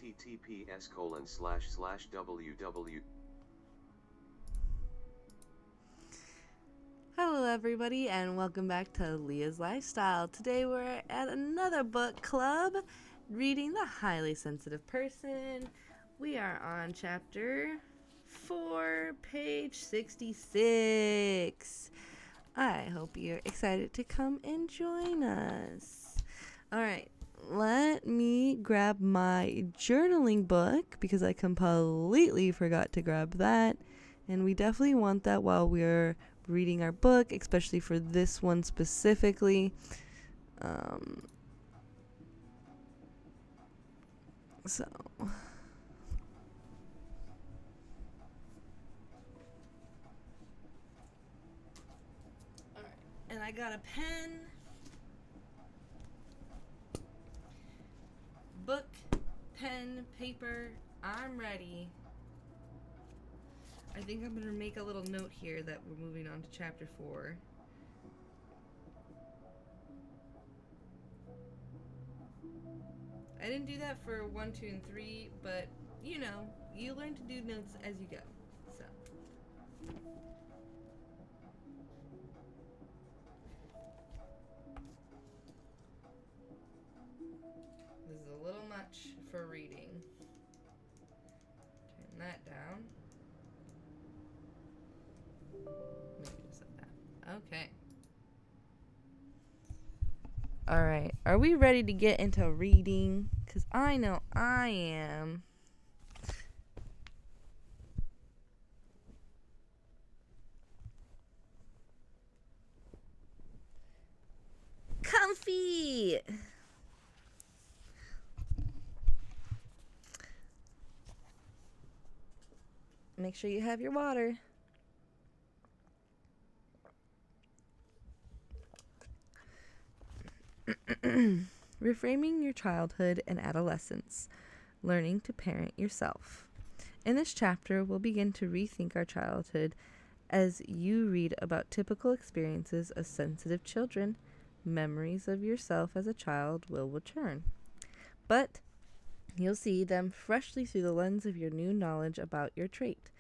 https://www. Hello everybody and welcome back to Leah's Lifestyle. Today we're at another book club reading The Highly Sensitive Person. We are on chapter 4, page 66. I hope you're excited to come and join us. Alright, let me grab my journaling book because I completely forgot to grab that. And we definitely want that while we're reading our book, especially for this one specifically. So alright, and I got a pen, book, pen, paper. I'm ready. I think I'm going to make a little note here that we're moving on to chapter 4. I didn't do that for 1, 2, and 3, but you know, you learn to do notes as you go. So this is a little much for reading. Turn that down. Maybe just like that. Okay. Alright, are we ready to get into reading? Because I know I am. Comfy! Make sure you have your water. Reframing your childhood and adolescence. Learning to parent yourself. In this chapter, we'll begin to rethink our childhood as you read about typical experiences of sensitive children. Memories of yourself as a child will return, but you'll see them freshly through the lens of your new knowledge about your trait.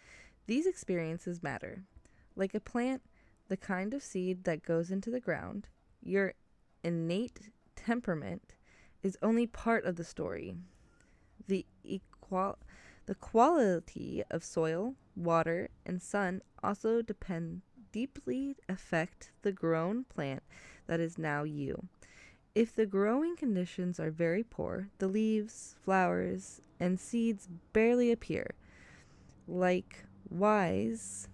These experiences matter. Like a plant, the kind of seed that goes into the ground, your innate temperament is only part of the story. The quality of soil, water, and sun also deeply affect the grown plant that is now you. If the growing conditions are very poor, the leaves, flowers, and seeds barely appear. Likewise,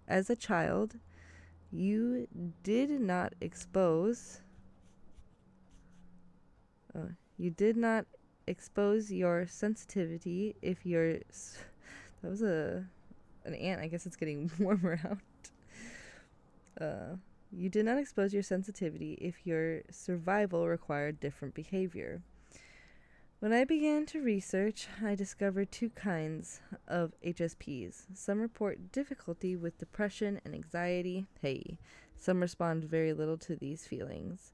as a child, you did not expose your sensitivity if your that was an ant. I guess it's getting warmer out. You did not expose your sensitivity if your survival required different behavior. When I began to research, I discovered two kinds of HSPs. Some report difficulty with depression and anxiety. Hey, some respond very little to these feelings.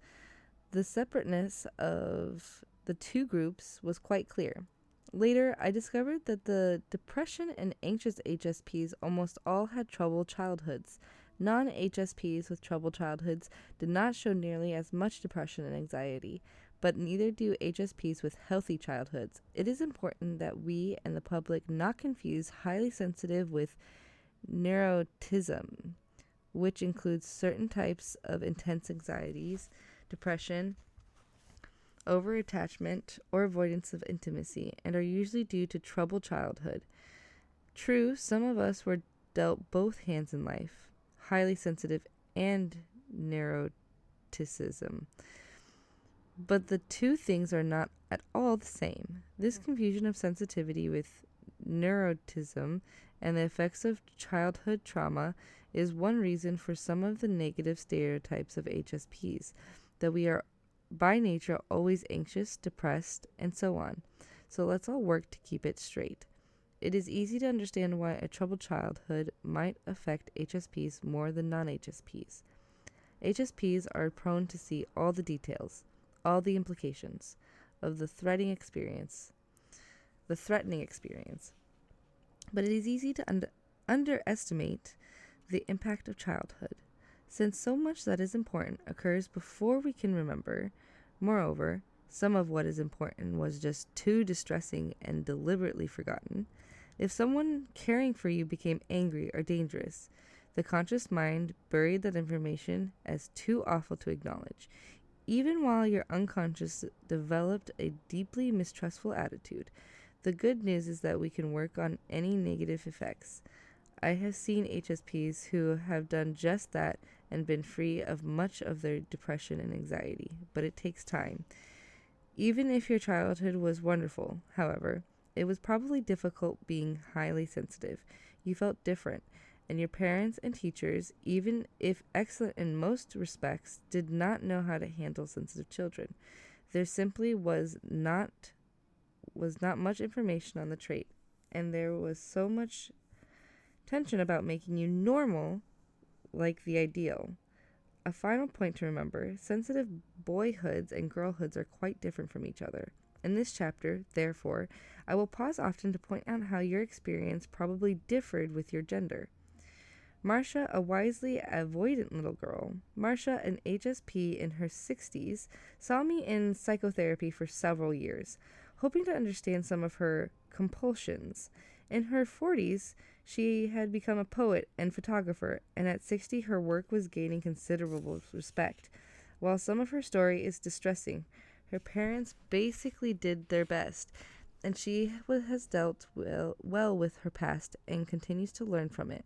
The separateness of the two groups was quite clear. Later, I discovered that the depression and anxious HSPs almost all had troubled childhoods. Non-HSPs with troubled childhoods did not show nearly as much depression and anxiety, but neither do HSPs with healthy childhoods. It is important that we and the public not confuse highly sensitive with neuroticism, which includes certain types of intense anxieties, depression, over-attachment, or avoidance of intimacy, and are usually due to troubled childhood. True, some of us were dealt both hands in life, highly sensitive and neuroticism. But the two things are not at all the same. This confusion of sensitivity with neuroticism and the effects of childhood trauma is one reason for some of the negative stereotypes of HSPs, that we are by nature always anxious, depressed, and so on. So let's all work to keep it straight. It is easy to understand why a troubled childhood might affect HSPs more than non-HSPs. HSPs are prone to see all the details, all the implications of the threatening experience. the threatening experience. But it is easy to underestimate the impact of childhood, since so much that is important occurs before we can remember. Moreover, some of what is important was just too distressing and deliberately forgotten. If someone caring for you became angry or dangerous, the conscious mind buried that information as too awful to acknowledge, even while your unconscious developed a deeply mistrustful attitude. The good news is that we can work on any negative effects. I have seen HSPs who have done just that and been free of much of their depression and anxiety, but it takes time. Even if your childhood was wonderful, however, it was probably difficult being highly sensitive. You felt different, and your parents and teachers, even if excellent in most respects, did not know how to handle sensitive children. There simply was not much information on the trait, and there was so much tension about making you normal, like the ideal. A final point to remember: sensitive boyhoods and girlhoods are quite different from each other. In this chapter, therefore, I will pause often to point out how your experience probably differed with your gender. Marcia, a wisely avoidant little girl, Marcia, an HSP in her 60s, saw me in psychotherapy for several years, hoping to understand some of her compulsions. In her 40s, she had become a poet and photographer, and at 60 her work was gaining considerable respect. While some of her story is distressing, her parents basically did their best, and she has dealt well with her past and continues to learn from it,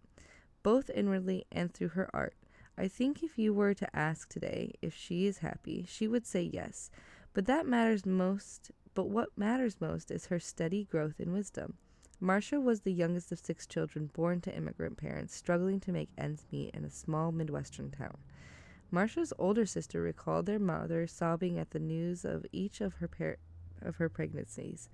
both inwardly and through her art. I think if you were to ask today if she is happy, she would say yes, but what matters most is her steady growth in wisdom. Marcia was the youngest of 6 children born to immigrant parents struggling to make ends meet in a small Midwestern town. Marcia's older sister recalled their mother sobbing at the news of each of her pregnancies.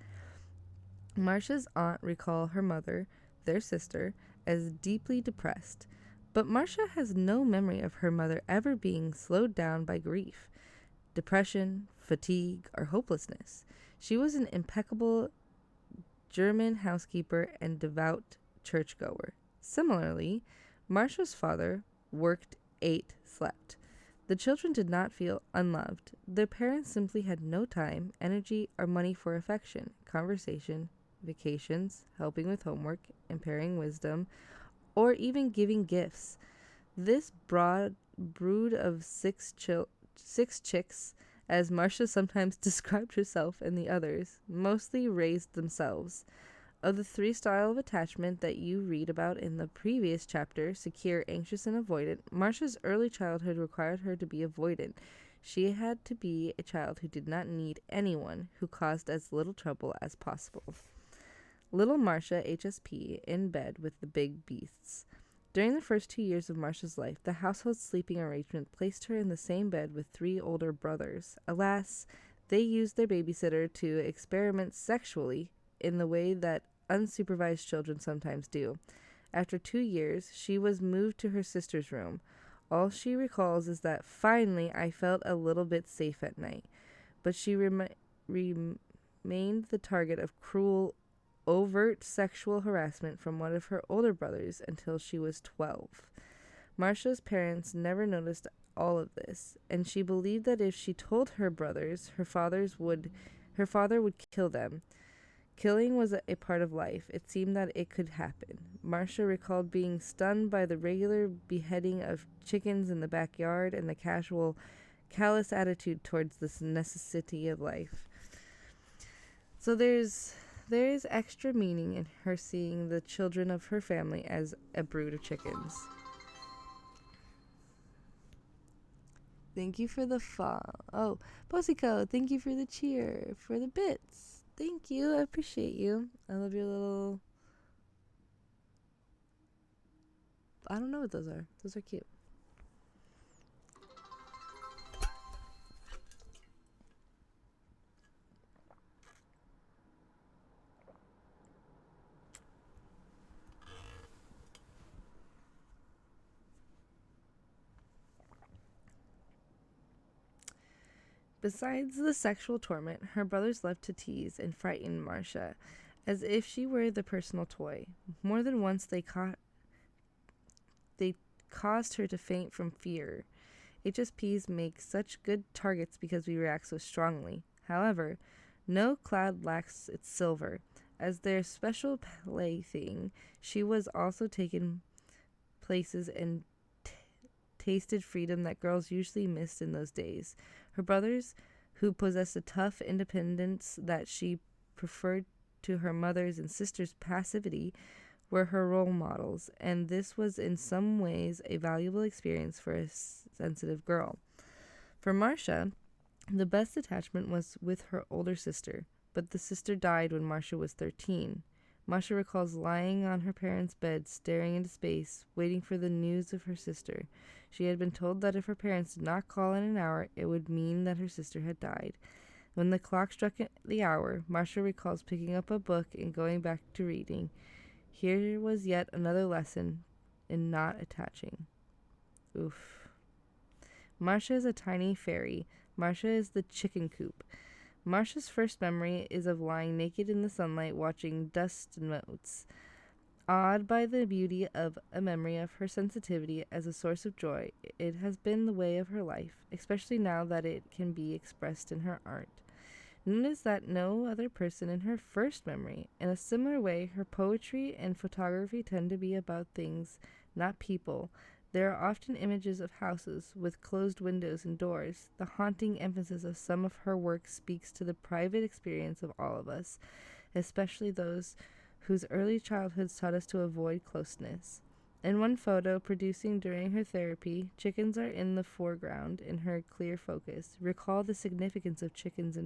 Marcia's aunt recalled her mother, their sister, as deeply depressed, but Marcia has no memory of her mother ever being slowed down by grief, depression, fatigue, or hopelessness. She was an impeccable German housekeeper and devout churchgoer. Similarly, Marcia's father worked, ate, slept. The children did not feel unloved. Their parents simply had no time, energy, or money for affection, conversation, vacations, helping with homework, imparting wisdom, or even giving gifts. This broad brood of six chicks, as Marcia sometimes described herself and the others, mostly raised themselves. Of the 3 styles of attachment that you read about in the previous chapter, secure, anxious, and avoidant, Marcia's early childhood required her to be avoidant. She had to be a child who did not need anyone, who caused as little trouble as possible. Little Marcia, HSP, in bed with the big beasts. During the first 2 years of Marcia's life, the household sleeping arrangement placed her in the same bed with 3 older brothers. Alas, they used their babysitter to experiment sexually in the way that unsupervised children sometimes do. After 2 years, she was moved to her sister's room. All she recalls is that finally I felt a little bit safe at night, but she remained the target of cruel, overt sexual harassment from one of her older brothers until she was 12. Marcia's parents never noticed all of this, and she believed that if she told her brothers, her father would kill them. Killing was a part of life. It seemed that it could happen. Marcia recalled being stunned by the regular beheading of chickens in the backyard and the callous attitude towards this necessity of life. So there is extra meaning in her seeing the children of her family as a brood of chickens. Thank you for the fall. Oh, Posico, thank you for the cheer, for the bits. Thank you. I appreciate you. I love your little... I don't know what those are. Those are cute. Besides the sexual torment, her brothers loved to tease and frighten Marcia. as if she were the personal toy. More than once they caused her to faint from fear. HSPs make such good targets because we react so strongly. However, no cloud lacks its silver. As their special plaything, she was also taken places and tasted freedom that girls usually missed in those days. Her brothers, who possessed a tough independence that she preferred to her mother's and sister's passivity, were her role models, and this was in some ways a valuable experience for a sensitive girl. For Marcia, the best attachment was with her older sister, but the sister died when Marcia was 13. Marcia recalls lying on her parents' bed, staring into space, waiting for the news of her sister. She had been told that if her parents did not call in an hour, it would mean that her sister had died. When the clock struck the hour, Marcia recalls picking up a book and going back to reading. Here was yet another lesson in not attaching. Oof. Marcia is a tiny fairy. Marcia is the chicken coop. Marcia's first memory is of lying naked in the sunlight watching dust motes. Awed by the beauty of a memory of her sensitivity as a source of joy, it has been the way of her life, especially now that it can be expressed in her art. Notice that no other person in her first memory. In a similar way, her poetry and photography tend to be about things, not people. There are often images of houses with closed windows and doors. The haunting emphasis of some of her work speaks to the private experience of all of us, especially those whose early childhoods taught us to avoid closeness. In one photo, producing during her therapy, chickens are in the foreground in her clear focus. Recall the significance of chickens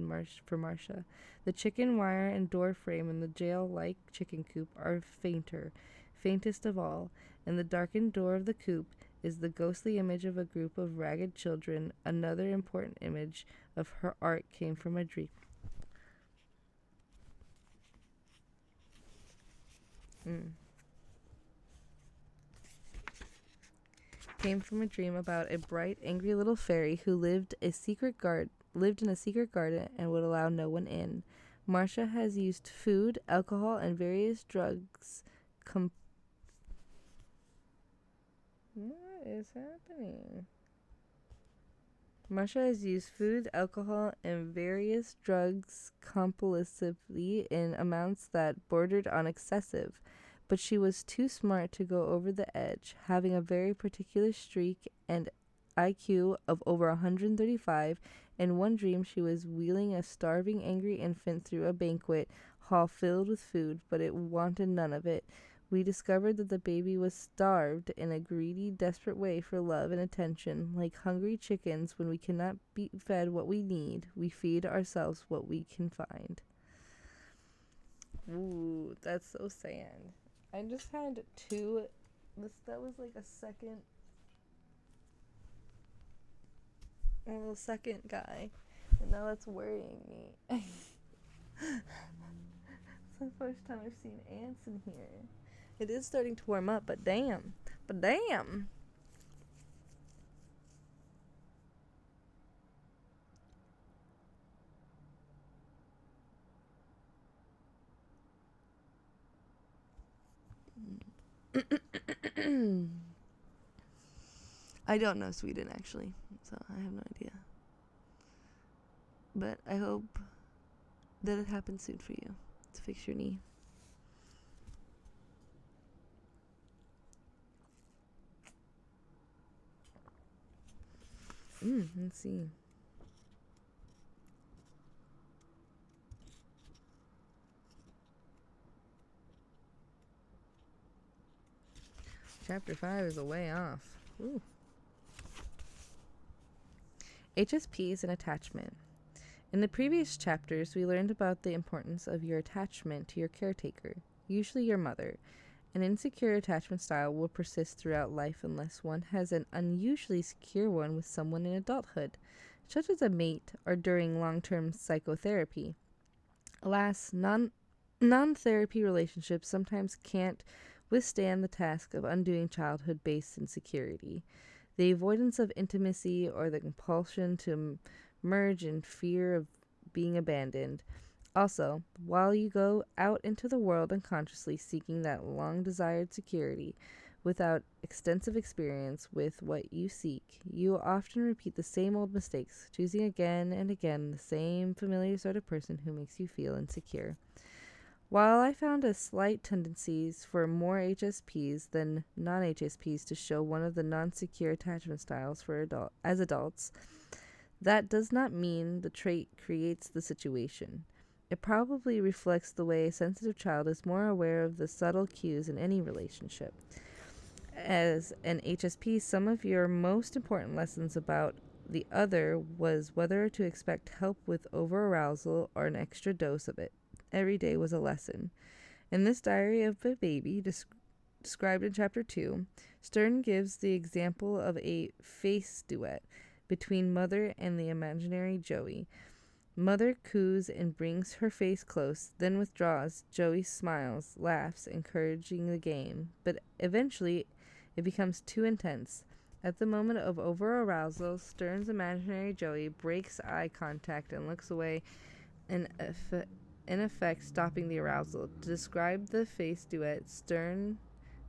for Marcia. The chicken wire and door frame in the jail-like chicken coop are faintest of all. In the darkened door of the coop is the ghostly image of a group of ragged children. Another important image of her art came from a dream. Came from a dream about a bright, angry little fairy who lived in a secret garden and would allow no one in. Marcia has used food, alcohol, and various drugs. What is happening? Marcia has used food, alcohol, and various drugs compulsively in amounts that bordered on excessive. But she was too smart to go over the edge, having a very particular streak and IQ of over 135. In one dream, she was wheeling a starving, angry infant through a banquet hall filled with food, but it wanted none of it. We discovered that the baby was starved in a greedy, desperate way for love and attention. Like hungry chickens, when we cannot be fed what we need, we feed ourselves what we can find. Ooh, that's so sad. I just had two. That was like a little second guy, and now that's worrying me. It's the first time I've seen ants in here. It is starting to warm up, but damn. I don't know Sweden, actually, so I have no idea. But I hope that it happens soon for you to fix your knee. Let's see. Chapter 5 is a way off. Ooh. HSPs and attachment. In the previous chapters, we learned about the importance of your attachment to your caretaker, usually your mother. An insecure attachment style will persist throughout life unless one has an unusually secure one with someone in adulthood, such as a mate or during long-term psychotherapy. Alas, non-therapy relationships sometimes can't withstand the task of undoing childhood-based insecurity. The avoidance of intimacy or the compulsion to merge in fear of being abandoned Also, while you go out into the world unconsciously seeking that long desired security, without extensive experience with what you seek, you often repeat the same old mistakes, choosing again and again the same familiar sort of person who makes you feel insecure. While I found a slight tendencies for more HSPs than non-HSPs to show one of the non-secure attachment styles for as adults, that does not mean the trait creates the situation. It probably reflects the way a sensitive child is more aware of the subtle cues in any relationship. As an HSP, some of your most important lessons about the other was whether to expect help with overarousal or an extra dose of it. Every day was a lesson. In this diary of a baby, described in Chapter 2, Stern gives the example of a face duet between Mother and the imaginary Joey. Mother coos and brings her face close, then withdraws. Joey smiles, laughs, encouraging the game, but eventually it becomes too intense. At the moment of overarousal, Stern's imaginary Joey breaks eye contact and looks away, in effect stopping the arousal. To describe the face duet, Stern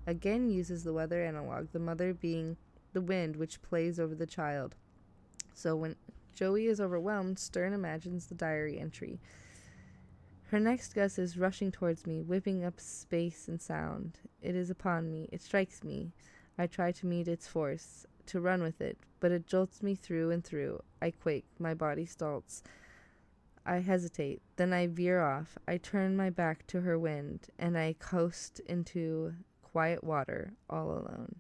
again uses the weather analog, the mother being the wind which plays over the child. So when Joey is overwhelmed, Stern imagines the diary entry. Her next gust is rushing towards me, whipping up space and sound. It is upon me. It strikes me. I try to meet its force, to run with it, but it jolts me through and through. I quake. My body stalls. I hesitate. Then I veer off. I turn my back to her wind, and I coast into quiet water, all alone.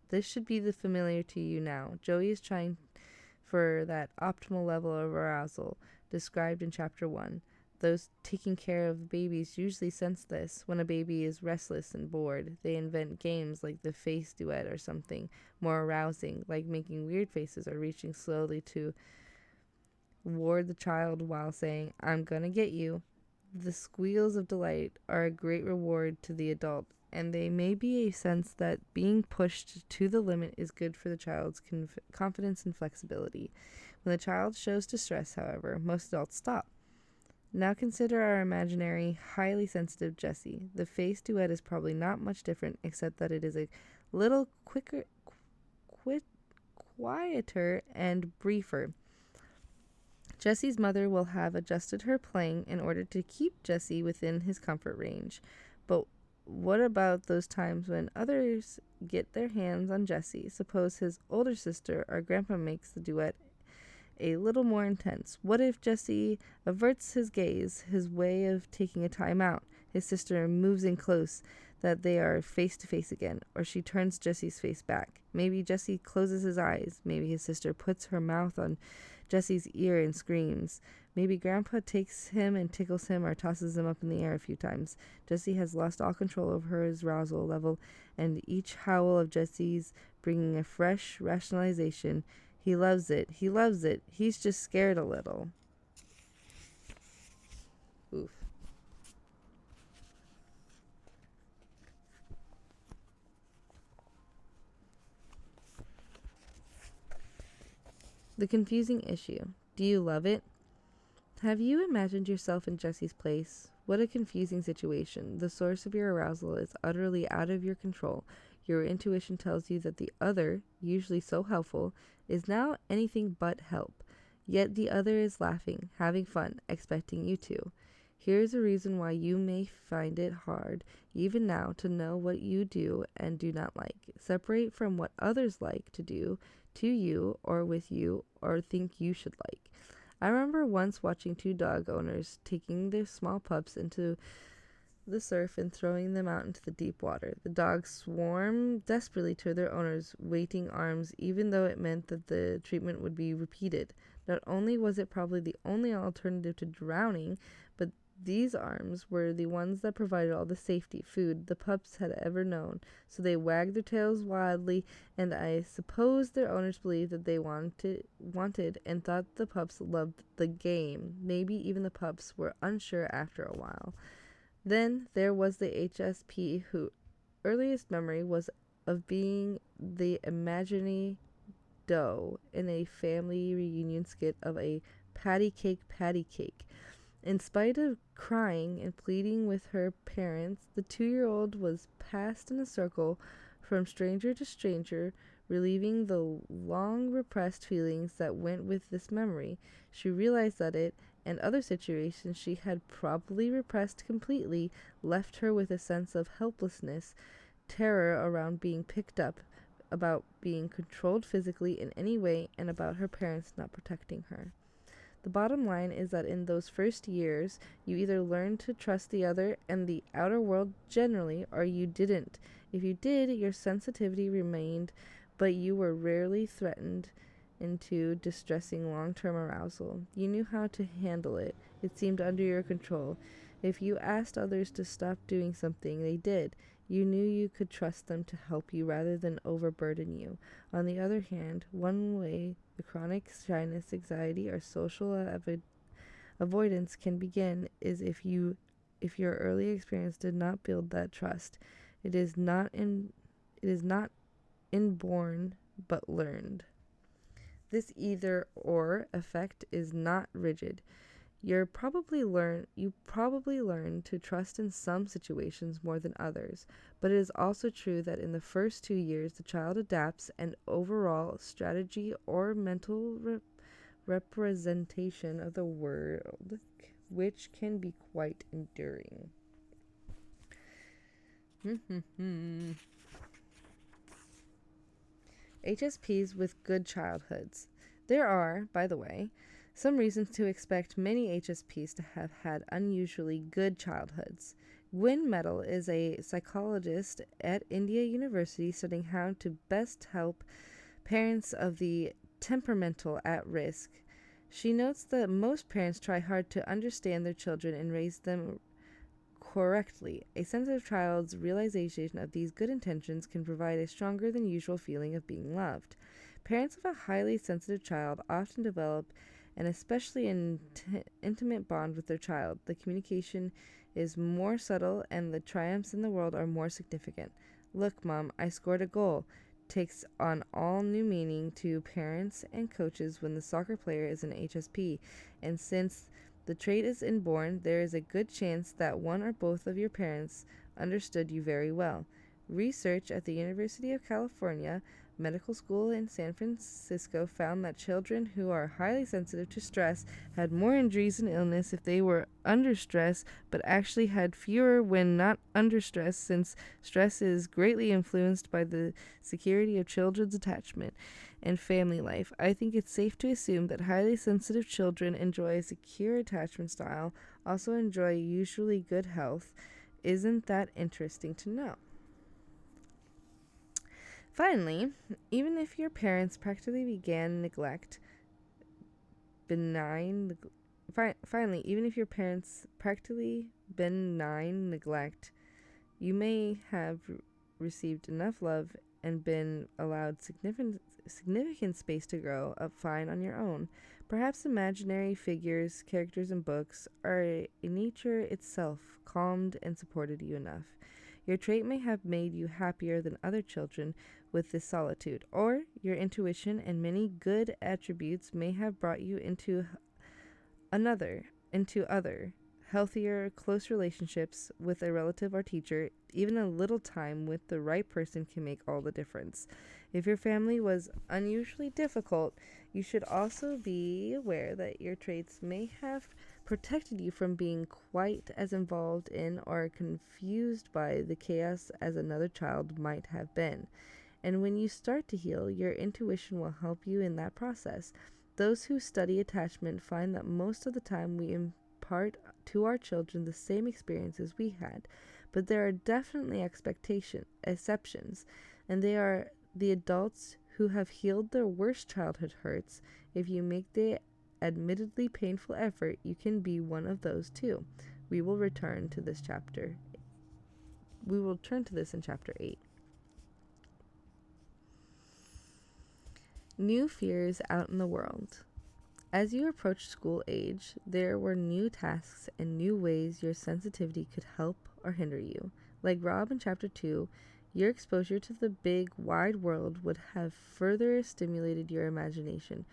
This should be the familiar to you now. Joey is trying for that optimal level of arousal described in Chapter 1. Those taking care of babies usually sense this. When a baby is restless and bored, they invent games like the face duet or something more arousing, like making weird faces or reaching slowly to ward the child while saying, "I'm gonna get you." The squeals of delight are a great reward to the adult, and they may be a sense that being pushed to the limit is good for the child's confidence and flexibility. When the child shows distress, however, most adults stop. Now consider our imaginary, highly sensitive Jessie. The face duet is probably not much different, except that it is a little quieter and briefer. Jessie's mother will have adjusted her playing in order to keep Jessie within his comfort range. But what about those times when others get their hands on Jessie? Suppose his older sister or grandpa makes the duet a little more intense. What if Jessie averts his gaze, his way of taking a time out? His sister moves in close, that they are face to face again, or she turns Jessie's face back. Maybe Jessie closes his eyes. Maybe his sister puts her mouth on Jessie's ear and screams. Maybe Grandpa takes him and tickles him or tosses him up in the air a few times. Jessie has lost all control over his arousal level, and each howl of Jessie's bringing a fresh rationalization. He loves it. He loves it. He's just scared a little. Oof. The confusing issue. Do you love it? Have you imagined yourself in Jessie's place? What a confusing situation. The source of your arousal is utterly out of your control. Your intuition tells you that the other, usually so helpful, is now anything but help. Yet the other is laughing, having fun, expecting you to. Here's a reason why you may find it hard, even now, to know what you do and do not like. Separate from what others like to do to you or with you or think you should like. I remember once watching two dog owners taking their small pups into the surf and throwing them out into the deep water. The dogs swarmed desperately to their owners' waiting arms, even though it meant that the treatment would be repeated. Not only was it probably the only alternative to drowning, but these arms were the ones that provided all the safety, food the pups had ever known. So they wagged their tails wildly, and I suppose their owners believed that they wanted and thought the pups loved the game. Maybe even the pups were unsure after a while. Then there was the HSP whose earliest memory was of being the imaginary doe in a family reunion skit of a patty cake. In spite of crying and pleading with her parents, the 2-year-old was passed in a circle from stranger to stranger, relieving the long repressed feelings that went with this memory. She realized that it and other situations she had probably repressed completely left her with a sense of helplessness, terror around being picked up, about being controlled physically in any way, and about her parents not protecting her. The bottom line is that in those first years, you either learned to trust the other and the outer world generally, or you didn't. If you did, your sensitivity remained, but you were rarely threatened into distressing long-term arousal. You knew how to handle it. It seemed under your control. If you asked others to stop doing something, they did. You knew you could trust them to help you rather than overburden you. On the other hand, one way the chronic shyness, anxiety, or social avoidance can begin is if your early experience did not build that trust. It is not inborn but learned. This either or effect is not rigid. You probably learn to trust in some situations more than others, but it is also true that in the first 2 years the child adapts an overall strategy or mental representation of the world, which can be quite enduring. HSPs with good childhoods. There are, by the way, some reasons to expect many HSPs to have had unusually good childhoods. Gwyn Metal is a psychologist at India University studying how to best help parents of the temperamental at risk. She notes that most parents try hard to understand their children and raise them correctly. A sensitive child's realization of these good intentions can provide a stronger than usual feeling of being loved. Parents of a highly sensitive child often develop an especially intimate bond with their child. The communication is more subtle and the triumphs in the world are more significant. Look, Mom, I scored a goal takes on all new meaning to parents and coaches when the soccer player is an HSP, and since the trait is inborn, there is a good chance that one or both of your parents understood you very well. Research at the University of California Medical School in San Francisco found that children who are highly sensitive to stress had more injuries and illness if they were under stress, but actually had fewer when not under stress, since stress is greatly influenced by the security of children's attachment and family life. I think it's safe to assume that highly sensitive children enjoy a secure attachment style, also enjoy usually good health. Isn't that interesting to know? Finally, even if your parents practically began neglect, benign neglect, you may have received enough love and been allowed significant space to grow up fine on your own. Perhaps imaginary figures, characters in books, or nature itself calmed and supported you enough. Your trait may have made you happier than other children with this solitude, or your intuition and many good attributes may have brought you into other, healthier, close relationships with a relative or teacher. Even a little time with the right person can make all the difference. If your family was unusually difficult, you should also be aware that your traits may have protected you from being quite as involved in or confused by the chaos as another child might have been. And when you start to heal, your intuition will help you in that process. Those who study attachment find that most of the time we impart to our children the same experiences we had, but there are definitely exceptions, and they are the adults who have healed their worst childhood hurts. If you make the admittedly painful effort, you can be one of those too. We will turn to this in chapter 8. New fears out in the world. As you approached school age, there were new tasks and new ways your sensitivity could help or hinder you. Like Rob in chapter 2, your exposure to the big, wide world would have further stimulated your imagination,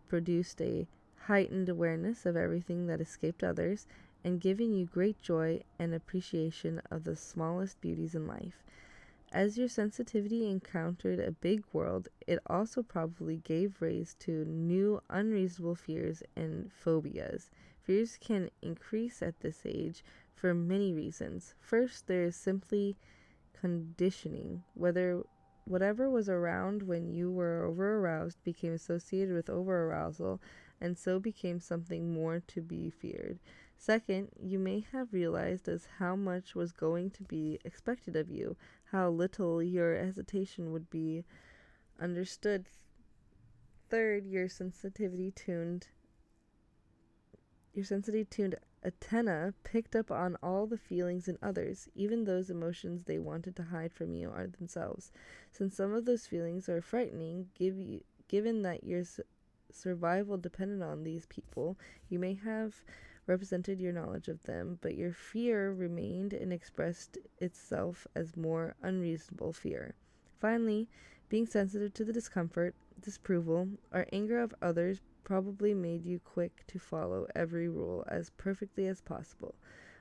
produced a heightened awareness of everything that escaped others, and giving you great joy and appreciation of the smallest beauties in life. As your sensitivity encountered a big world, it also probably gave rise to new unreasonable fears and phobias. Fears can increase at this age for many reasons. First, there is simply conditioning. Whatever was around when you were over-aroused became associated with over-arousal and so became something more to be feared. Second, you may have realized as how much was going to be expected of you, how little your hesitation would be understood. Third, your sensitivity tuned antenna picked up on all the feelings in others, even those emotions they wanted to hide from you are themselves. Since some of those feelings are frightening, given that your survival depended on these people, you may have represented your knowledge of them, but your fear remained and expressed itself as more unreasonable fear. Finally, being sensitive to the discomfort, disapproval, or anger of others probably made you quick to follow every rule as perfectly as possible,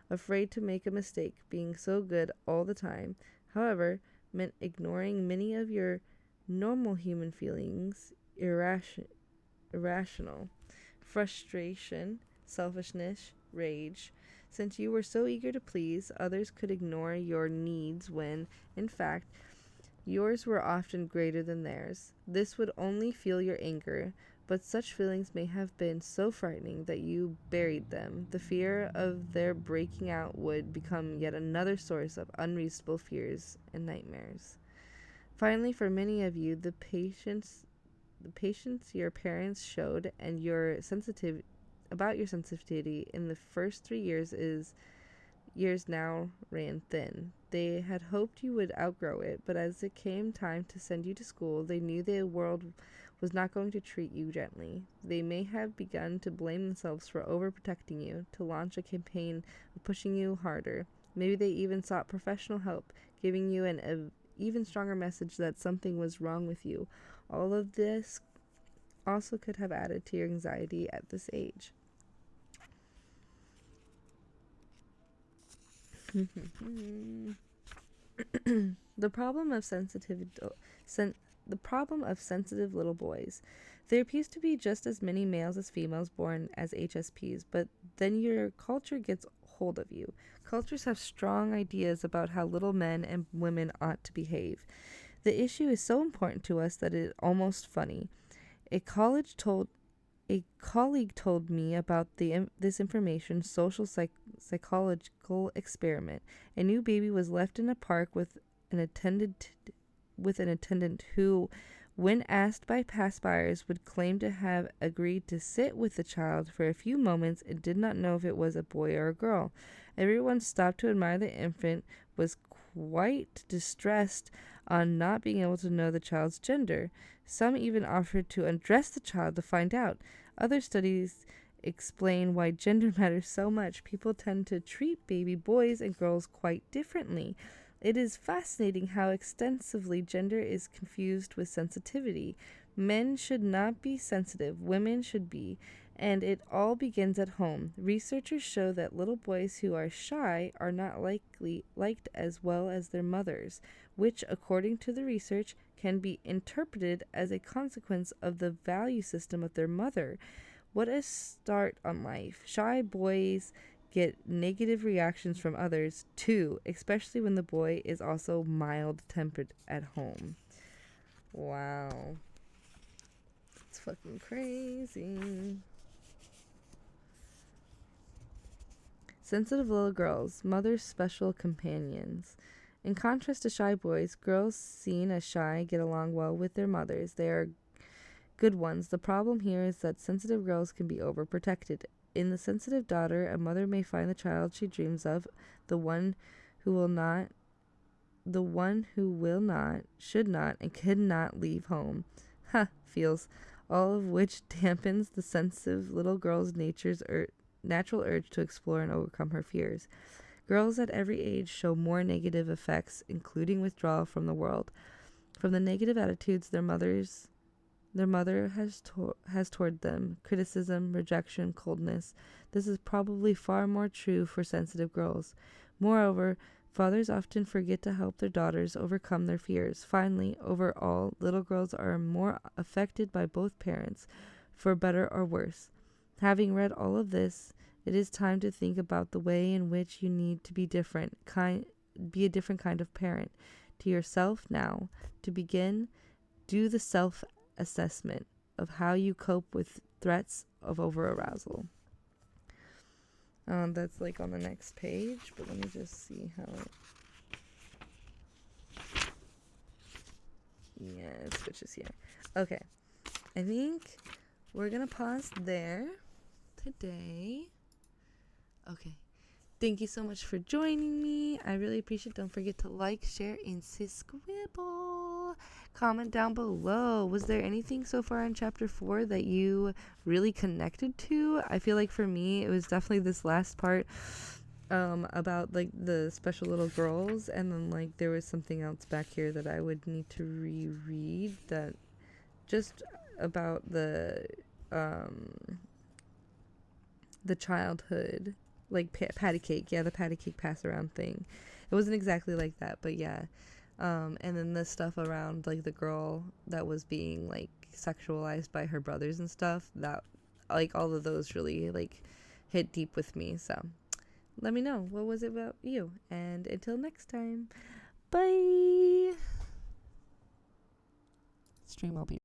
afraid to make a mistake, being so good all the time, however, meant ignoring many of your normal human feelings, irrational frustration, selfishness, rage. Since you were so eager to please, others could ignore your needs when, in fact, yours were often greater than theirs. This would only fuel your anger, but such feelings may have been so frightening that you buried them. The fear of their breaking out would become yet another source of unreasonable fears and nightmares. Finally, for many of you, the patience your parents showed and your sensitivity in the first 3 years now ran thin. They had hoped you would outgrow it, but as it came time to send you to school, they knew the world was not going to treat you gently. They may have begun to blame themselves for overprotecting you, to launch a campaign of pushing you harder. Maybe they even sought professional help, giving you an even stronger message that something was wrong with you. All of this also could have added to your anxiety at this age. The problem of sensitive little boys. There appears to be just as many males as females born as HSPs, but then your culture gets hold of you. Cultures have strong ideas about how little men and women ought to behave. The issue is so important to us that it is almost funny. A colleague told me about this information psychological experiment. A new baby was left in a park with an attendant who, when asked by passers, would claim to have agreed to sit with the child for a few moments and did not know if it was a boy or a girl. Everyone stopped to admire the infant, was quite distressed on not being able to know the child's gender. Some even offered to undress the child to find out. Other studies explain why gender matters so much. People tend to treat baby boys and girls quite differently. It is fascinating how extensively gender is confused with sensitivity. Men should not be sensitive, women should be, and it all begins at home. Researchers show that little boys who are shy are not liked as well as their mothers, which, according to the research, can be interpreted as a consequence of the value system of their mother. What a start on life. Shy boys get negative reactions from others too, especially when the boy is also mild-tempered at home. Wow. It's fucking crazy. Sensitive little girls, mother's special companions. In contrast to shy boys, girls seen as shy get along well with their mothers. They are good ones. The problem here is that sensitive girls can be overprotected. In the sensitive daughter, a mother may find the child she dreams of, the one who will not, should not, and could not leave home. Feels, all of which dampens the sensitive little girl's natural urge to explore and overcome her fears. Girls at every age show more negative effects, including withdrawal from the world, from the negative attitudes their mothers their mother has toward them, criticism, rejection, coldness. This is probably far more true for sensitive girls. Moreover, fathers often forget to help their daughters overcome their fears. Finally, overall, little girls are more affected by both parents, for better or worse. Having read all of this, it is time to think about the way in which you need to be be a different kind of parent to yourself now. To begin, do the self-assessment of how you cope with threats of over-arousal. That's like on the next page, but let me just see how it... Yeah, it switches here. Okay, I think we're gonna pause there today. Okay, thank you so much for joining me. I really appreciate it. Don't forget to like, share, and subscribe. Comment down below. Was there anything so far in chapter 4 that you really connected to? I feel like for me, it was definitely this last part about like the special little girls, and then like there was something else back here that I would need to reread, that just about the childhood, like patty cake. Yeah, the patty cake pass around thing. It wasn't exactly like that, but yeah. And then the stuff around like the girl that was being like sexualized by her brothers and stuff, that like all of those really like hit deep with me. So let me know, what was it about you? And until next time, bye. Stream will be